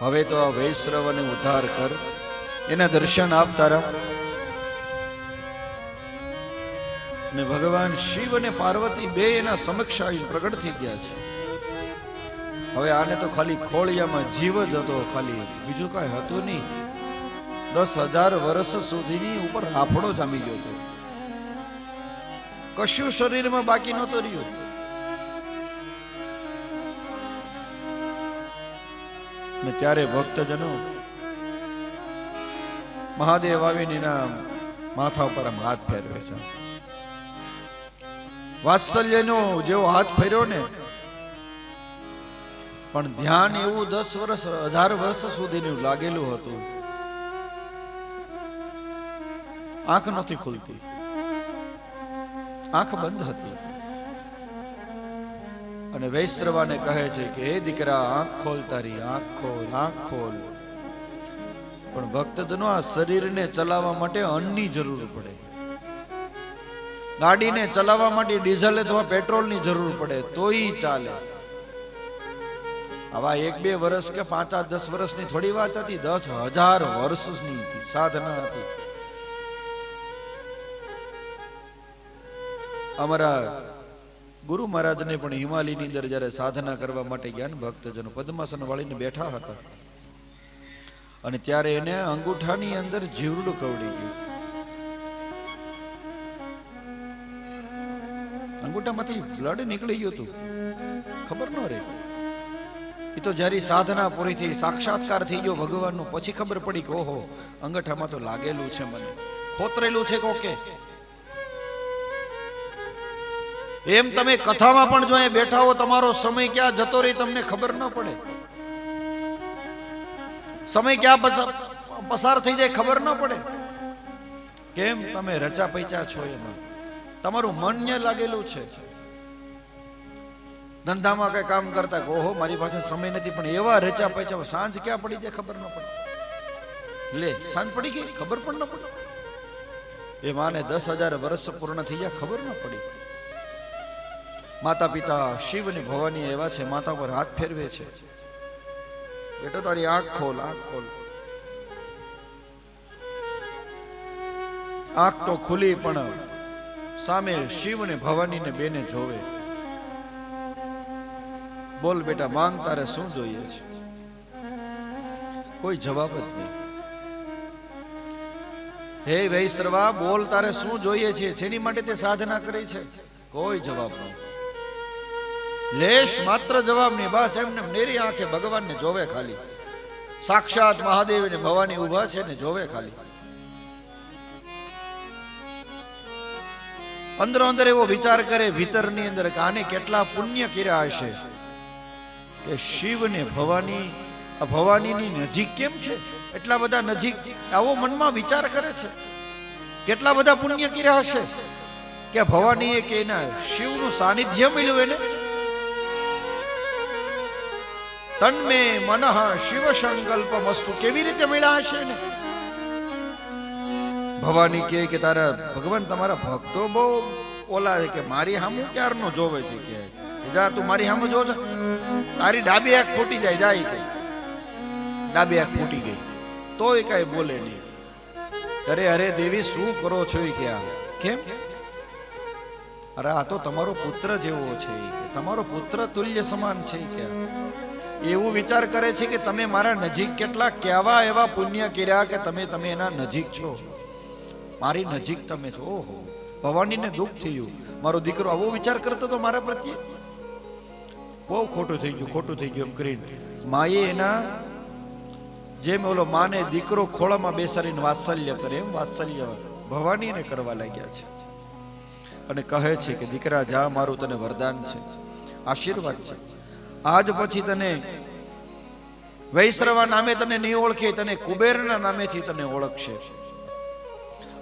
S1: હવે તો આ વૈશ્રવને ઉદ્ધાર કર, એના દર્શન આપ તારા. ને ભગવાન શિવ અને પાર્વતી બે એના સમક્ષ આવી પ્રગટ થઈ ગયા છે. હવે આને તો ખાલી ખોળિયામાં જીવ જ હતો, ખાલી બીજું કાંઈ હતું નહીં. 10,000 વર્ષ સુધીની ઉપર રાફડો જામી ગયો હતો, કશું શરીરમાં બાકી નહોતો રહ્યો. ને ત્યારે ભક્તજનો મહાદેવ આવીને એના માથા ઉપર હાથ ફેરવે છે. વાત્સલ્યનો જેવો હાથ ફેર્યો ને, પણ ધ્યાન એવું 10 વર્ષ 1000 વર્ષ સુધીનું લાગેલું હતું. આંખ નથી ખુલતી, આંખ બંધ હતી. અને વૈશ્રવાને કહે છે કે હે દીકરા, આંખ ખોલ, તારી આંખ ખોલ, આંખ ખોલ. પણ ભક્તજનો આ શરીરને ચલાવવા માટે અન્નની જરૂર પડે, ગાડીને ચલાવવા માટે ડીઝલ અથવા પેટ્રોલની જરૂર પડે તોય ચાલે. આવા 1-2 વર્ષ કે 5-10 વર્ષની થોડી વાત હતી, 10,000 વર્ષની સાધના હતી. અમારા ગુરુ મહારાજને પણ હિમાલયની અંદર જ્યારે સાધના કરવા માટે ગયા ને ભક્તજનો, પદ્માસન વાળીને બેઠા હતા અને ત્યારે એને અંગૂઠાની અંદર જીવડું કવડી ગયું. અંગૂઠામાંથી બ્લડ નીકળી ગયું હતું, ખબર ન રહી. એ તો જ્યારે સાધના પૂરી થઈ, સાક્ષાત્કાર થઈ ગયો ભગવાનનો, પછી ખબર પડી કે ઓહો, અંગૂઠામાં તો લાગેલું છે, મને ખોતરેલું છે કોકે. એમ તમે કથામાં પણ જો બેઠા હો, તમારો સમય ક્યાં જતો રહી તમને ખબર ન પડે. સમય ક્યાં પસાર થઈ જાય ખબર ન પડે. કેમ? તમે રચા પૈચા છો એમાં, તમારું મન ન્યા લાગેલું છે. ધંધામાં કઈ કામ કરતા ઓહો મારી પાસે સમય નથી, પણ એવા રચા પૈચા, સાંજ ક્યાં પડી જાય ખબર ન પડે. લે સાંજ પડી ગઈ ખબર પણ ન પડી. એ માને 10,000 વર્ષ પૂર્ણ થઈ ગયા ખબર ન પડી. માતા પિતા શિવ અને ભવાની એવા છે, માતા પર હાથ ફેરવે છે, બેટો તારી આંખ ખોલ, આંખ ખોલ. આંખ તો ખુલી પણ સામે શિવ અને ભવાની ને બેને જોવે. બોલ બેટા, માંગ, તારે શું જોઈએ છે? કોઈ જવાબ જ નહીં. હે વૈશ્રવા, બોલ, તારે શું જોઈએ છે? શેની માટે તે સાધના કરી છે? કોઈ જવાબ નહીં, લેશ માત્ર જવાબ નહીં. બસ એમને નેરી આંખે ભગવાનને જોવે ખાલી. સાક્ષાત મહાદેવ ને ભવાની ઉભા છે ને જોવે ખાલી. અંદરો અંદર એવો વિચાર કરે ભીતરની અંદર કે આને કેટલા પુણ્ય કર્યા હશે કે શિવ ને ભવાનીની નજીક કેમ છે, એટલા બધા નજીક. આવો મનમાં વિચાર કરે છે. કેટલા બધા પુણ્ય કર્યા હશે કે ભવાનીએ કે એના શિવનું સાનિધ્ય મળ્યું એને. તન્મે મનઃ શિવ સંકલ્પમસ્તુ, કેવી રીતે મળ્યા હશે ને? ભવાની કે તારા ભગવાન તમારા ભક્તો બહુ ઓલા છે કે મારી સામે ક્યારનો જોવે છે કે જા તું મારી સામે જો, તારી ડાબી આંખ ફૂટી જાય. જાય કઈ ડાબી આંખ ફૂટી ગઈ તોય કઈ બોલે નહીં. અરે અરે દેવી શું કરો છો? કે કેમ? અરે આ તો તમારો પુત્ર જેવો છે, તમારો પુત્ર તુલ્ય સમાન છે. કે એવું વિચાર કરે છે કે તમે મારા નજીક કેટલા કેવા એવા પુણ્ય કર્યા કે તમે એના નજીક છો, મારી નજીક તમે છો. ઓહો, ભવાનીને દુઃખ થયું, મારો દીકરો આવો વિચાર કરતો તો મારા પ્રત્યે. બહુ ખોટું થઈ ગયું, ખોટું થઈ ગયું એમ કરીને માએ એના જેમ ઓલો માને દીકરો ખોળામાં બેસાડીને વાત્સલ્ય કરે એમ વાત્સલ્ય ભવાનીને કરવા લાગ્યા છે. અને કહે છે કે દીકરા જા, મારું તને વરદાન છે, આશીર્વાદ છે. આજ પછી તને વૈશ્રવા નામે તને નહીં ઓળખે, તને કુબેરના નામેથી તને ઓળખશે.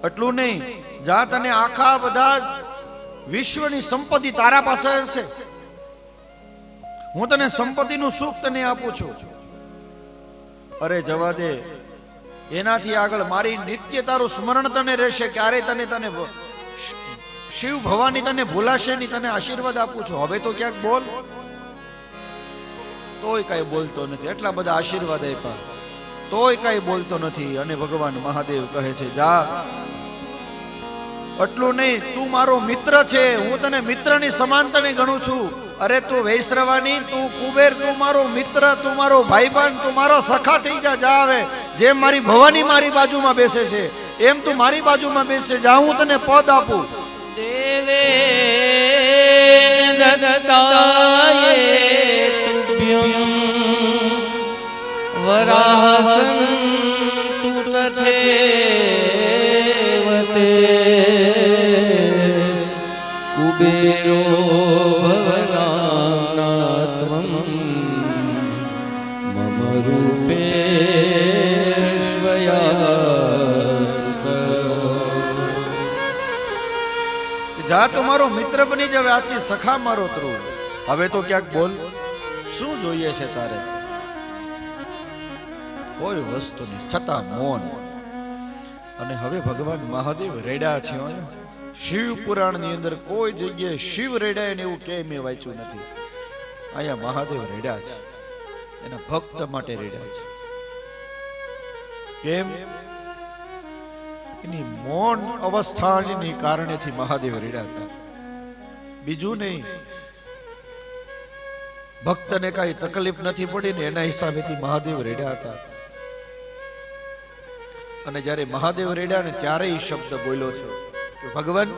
S1: એટલું નહીં, જા તને આખા બધા વિશ્વની સંપત્તિ તારા પાસે હશે. હું તને સંપત્તિનું સુખ તને આપું છું. અરે જવા દે, એનાથી આગળ મારી નિત્ય તારું સ્મરણ તને રહેશે. ક્યારે તને શિવ ભવાની તને ભૂલાશે નહીં, તને આશીર્વાદ આપું છું. હવે તો ક્યાંક બોલ. તોય કઈ બોલતો નથી. એટલા બધા આશીર્વાદ આપ્યા તોય કઈ બોલતો નથી. અને ભગવાન મહાદેવ કહે છે જા. એટલું નહીં, તું મારો મિત્ર છે, હું તને મિત્રની સમાન તને ગણું છું. અરે તું વૈશ્રવાની, તું કુબેર, તું મારો મિત્ર, તું મારો ભાઈબંધ, તું મારો સખા થઈ જા. જા હવે, જેમ મારી ભવાની મારી બાજુમાં બેસે છે એમ તું મારી બાજુમાં બેસે જા. હું તને પદ આપું.
S2: દેવે દત્તાય તુભ્યં વરાહસંતુ તથેવતે કુબેરો ભવનાત્મં મમ રૂપેશ્વયા.
S1: જા, તું મારો મિત્ર બની જાવે, આજથી સખા મારો તું. હવે તો ક્યાંક બોલ, શું જોઈએ છે તારે? કોઈ વસ્તુ નહીં, છતાં મૌન. અને હવે ભગવાન મહાદેવ રેડા છે. શિવ પુરાણ ની અંદર કોઈ જગ્યાએ શિવ રેડાય ને એવું ક્યાંય મેં વાંચ્યું નથી. અહીંયા મહાદેવ રેડા છે, એના ભક્ત માટે રેડા છે. કેમ? એની મૌન અવસ્થાની કારણેથી મહાદેવ રેડા હતા. બીજું નહીં, ભક્તને કઈ તકલીફ નથી પડી ને એના હિસાબેથી મહાદેવ રેડા હતા. અને જ્યારે મહાદેવ રેડ્યા ને ત્યારે એ શબ્દ બોલ્યો છે કે ભગવાન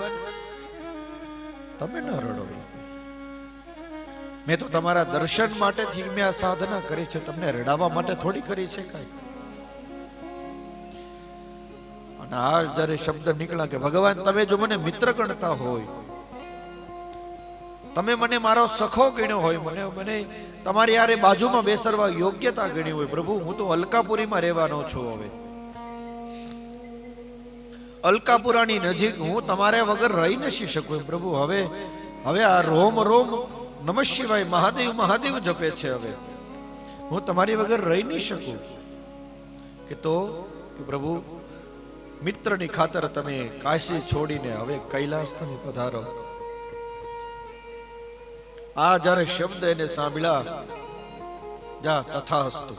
S1: તમે ન રડો. મેં તો તમારા દર્શન માટે થી મેં આ સાધના કરી છે, તમને રડાવવા માટે થોડી કરી છે કઈ. અને આ જ્યારે શબ્દ નીકળ્યા કે ભગવાન તમે જો મને મિત્ર ગણતા હોય, તમે મને મારો સખો ગણ્યો હોય, મને તમારી યારે બાજુમાં બેસરવા યોગ્યતા ગણી હોય, પ્રભુ હું તો અલકાપુરીમાં રહેવાનો છું હવે. અલકાપુરાની નજીક હું તમારે વગર રહી નથી શકું પ્રભુ. હવે આ રોમ રોમ નમઃ શિવાય મહાદેવ મહાદેવ જપે છે. હવે હું તમારી વગર રહી નહીં શકું. કે પ્રભુ મિત્રની ખાતર તમે કાશી છોડીને હવે કૈલાસ તમે પધારો. આ જ્યારે શબ્દ એને સાંભળ્યા, જા તથાસ્તુ.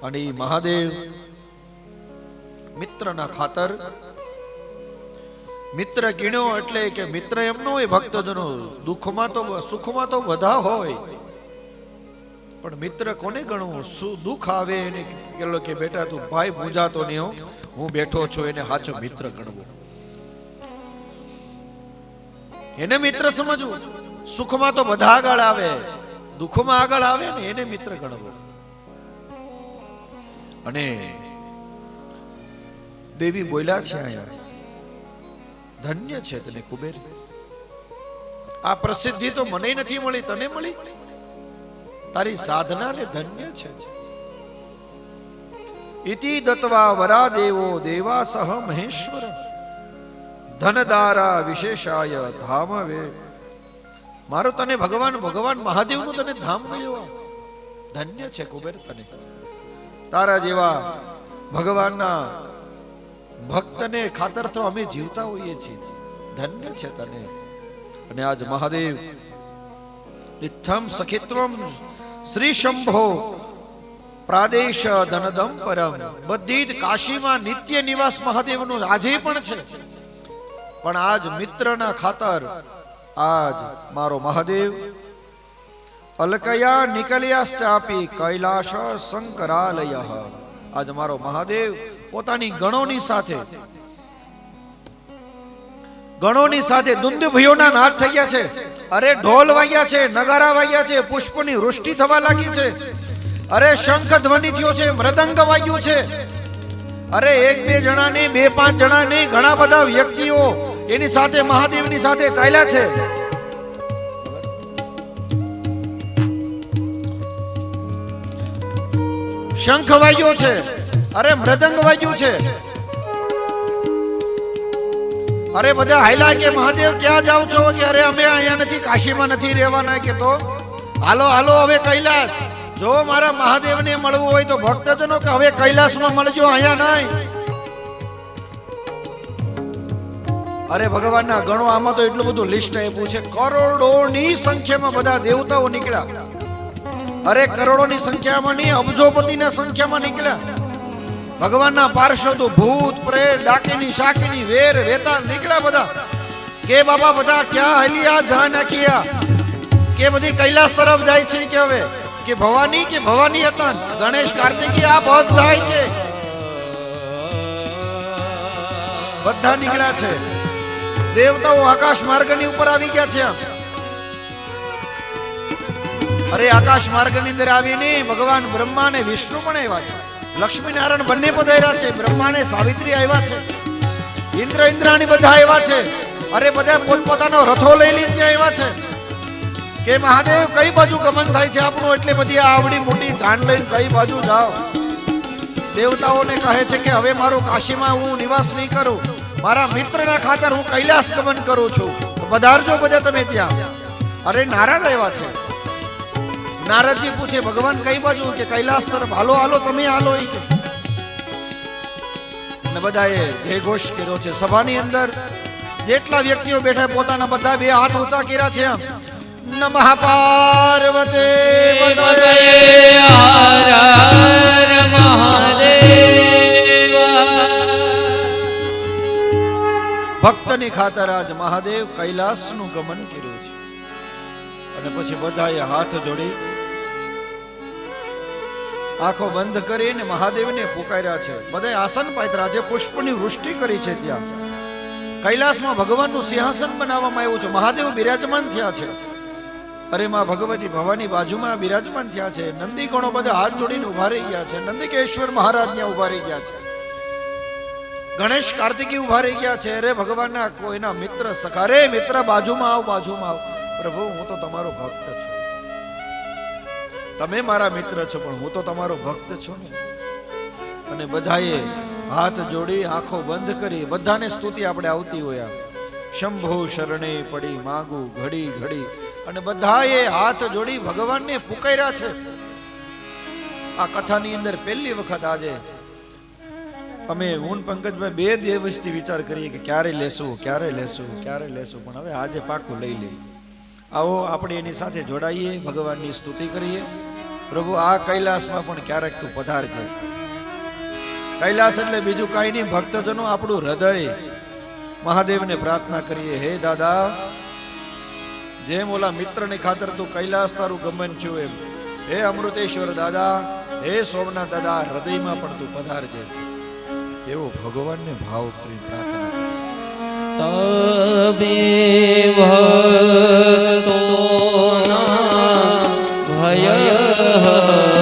S1: અને એ મહાદેવ મિત્રના ખાતર, મિત્ર ગીણ્યો એટલે કે મિત્ર એમ ન હોય ભક્તજનો, દુઃખમાં તો સુખમાં તો બધા હોય, પણ મિત્ર કોને ગણવું? શું દુઃખ આવે એને કે બેટા તું ભાઈ મૂંઝાતો નહીં હો, હું બેઠો છું, એને સાચો મિત્ર ગણવો, એને મિત્ર સમજવું. સુખમાં તો બધા આગળ આવે, દુઃખમાં આગળ આવે ને એને મિત્ર ગણવો. અને દેવી બોલ્યા છે અહીંયા, ધન્ય છે તને કુબેર, આ પ્રસિદ્ધિ તો મને નથી મળી, તને મળી. તારી સાધના ને ધન્ય છે. ઇતિ દત્વા વરા દેવો દેવા સહ મહેશ્વર ધનદારા વિશેષાય ધામ વે. મારો તને ભગવાન મહાદેવનું તને ધામ મળ્યું, ધન્ય છે કુબેર તને. તારા જેવા ભગવાનના ભક્તને ખાતર તો અમે જીવતા હોઈએ છીએ, ધન્ય છે તને. અને આજ મહાદેવ ઇત્થમ સખિત્વમ શ્રી શંભો પ્રાદેશ ધનદમ પરમ. બધી જ કાશીમાં નિત્ય નિવાસ મહાદેવનું આજે પણ છે, પણ આજ મિત્રના ખાતર આજ મારો મહાદેવ અલકયા નિકલ્યાશ્ચાપી કૈલાશ શંકરાલય. આજ મારો મહાદેવ પોતાની ગણોની સાથે દુંદુભયોના નાદ થઈ ગયા છે. અરે ઢોલ વાગ્યા છે, નગારા વાગ્યા છે, પુષ્પની વૃષ્ટિ થવા લાગી છે. અરે શંખ ધ્વનિ થયો છે, મૃદંગ વાગ્યું છે. અરે એક બે જણા નહીં, બે પાંચ જણા નહીં, ઘણા બધા વ્યક્તિઓ એની સાથે મહાદેવની સાથે ચાલ્યા છે. શંખ વાગ્યો છે, અરે મૃદંગ વાગ્યું છે. અરે બધા હાયલા કે મહાદેવ ક્યાં જાવ છો? અરે અમે અહીંયા નથી, કાશીમાં નથી રહેવાના. કે તો હાલો હાલો હવે કૈલાસ. જો મારા મહાદેવને મળવું હોય તો ભક્તજનો કે હવે કૈલાસમાં મળજો, અહીંયા નહીં. અરે ભગવાનના ગણો, આમાં તો એટલું બધું લિસ્ટ આપ્યું છે, કરોડોની સંખ્યામાં બધા દેવતાઓ નીકળ્યા. અરે કરોડોની સંખ્યામાં નહીં, અબજોપતિના સંખ્યામાં નીકળ્યા. ભગવાનના પાર્ષદો, ભૂત પ્રેત, ડાકીની શાકીની વેર વેતા નીકળ્યા બધા. કે બાબા બધા ક્યાં હલિયા જા નાખ્યા? કે બધી કૈલાસ તરફ જાય છે. કે હવે કે ભવાની હતા ગણેશ કાર્તિકી, આ બધા કે બધા નીકળ્યા છે. દેવતાઓ આકાશ માર્ગની ઉપર આવી ગયા છે. અરે આકાશ માર્ગની અંદર આવીને ભગવાન બ્રહ્મા ને વિષ્ણુ પણ આવ્યા છે. લક્ષ્મી નારાયણ બંને પધાર્યા છે. બ્રહ્મા ને સાવિત્રી આવ્યા છે. ઇન્દ્રાણી બધા આવ્યા છે. અરે બધા પોતપોતાનો રથો લઈ લઈને આવ્યા છે. કે મહાદેવ કઈ બાજુ ગમન થાય છે આપણું? એટલે બધી આવડી મોટી જાન લઈને કઈ બાજુ જાઓ? દેવતાઓને કહે છે કે હવે મારું કાશીમાં હું નિવાસ નહીં કરું, મારા મિત્રના ખાતર હું કૈલાસ ગમન કરું છું, પધારજો બધા તમે ત્યાં. અરે નારદ આવ્યા છે. નારદજી પૂછે ભગવાન કઈ બાજુ? કે કૈલાસ તરફ. હાલો હાલો તમે હાલો. અને બધાએ જય ઘોષ કર્યો છે. સભાની અંદર જેટલા વ્યક્તિઓ બેઠા પોતાના બધા બે હાથ ઊંચા કર્યા છે. નમઃ પાર્વતે પતયે
S2: હર હર મહાદેવ.
S1: ભક્તની ખાતર આજ મહાદેવ કૈલાસનું ગમન કર્યું છે. અને પછી બધાએ હાથ જોડી આંખો બંધ કરીને મહાદેવને પુકાર્યા છે. બધાએ આસન પાથર્યા છે, પુષ્પની વૃષ્ટિ કરી છે. ત્યાં કૈલાસમાં ભગવાનનું સિંહાસન બનાવવામાં આવ્યું છે. મહાદેવ બિરાજમાન થયા છે. અરે માં ભગવતી ભવાની બાજુમાં બિરાજમાન થયા છે. નંદી ગણો બધા હાથ જોડીને ઉભા રહી ગયા છે. નંદિકેશ્વર મહારાજ ત્યાં ઉભા રહી ગયા છે. ગણેશ કાર્તિકી ઉભા રહી ગયા છે. અરે ભગવાનના કોઈના મિત્ર સખા, રે મિત્ર બાજુમાં આવ, બાજુમાં આવ. પ્રભુ હું તો તમારો ભક્ત છું, તમે મારા મિત્ર છો, પણ હું તો તમારો ભક્ત છું ને. અને બધાએ હાથ જોડી આંખો બંધ કરી બધાને સ્તુતિ આપણે આવતી હોય. શંભો શરણે પડી માગું ઘડી ઘડી, અને બધાએ હાથ જોડી ભગવાનને પુકાર્યા છે. આ કથાની અંદર પહેલી વખત આજે અમે હું પંકજભાઈ બે દિવસથી વિચાર કરીએ કે ક્યારે લેશું, પણ હવે આજે પાકું લઈ લઈએ. આવો આપણે એની સાથે જોડાઈએ, ભગવાનની સ્તુતિ કરીએ. પ્રભુ આ કૈલાસમાં પણ ક્યારેક તું પધારજે. કૈલાસ એટલે બીજું કાંઈ નહીં, ભક્તજનો આપણું હૃદય. મહાદેવને પ્રાર્થના કરીએ, હે દાદા, જેમ ઓલા મિત્રની ખાતર તું કૈલાસ તારું ગમન થયું એમ, હે અમૃતેશ્વર દાદા, હે સોમનાથ દાદા, હૃદયમાં પણ તું પધારજે. એવો ભગવાનને ભાવ કરી પ્રાર્થના.
S2: તબે ભક્તોના ભય
S3: દયા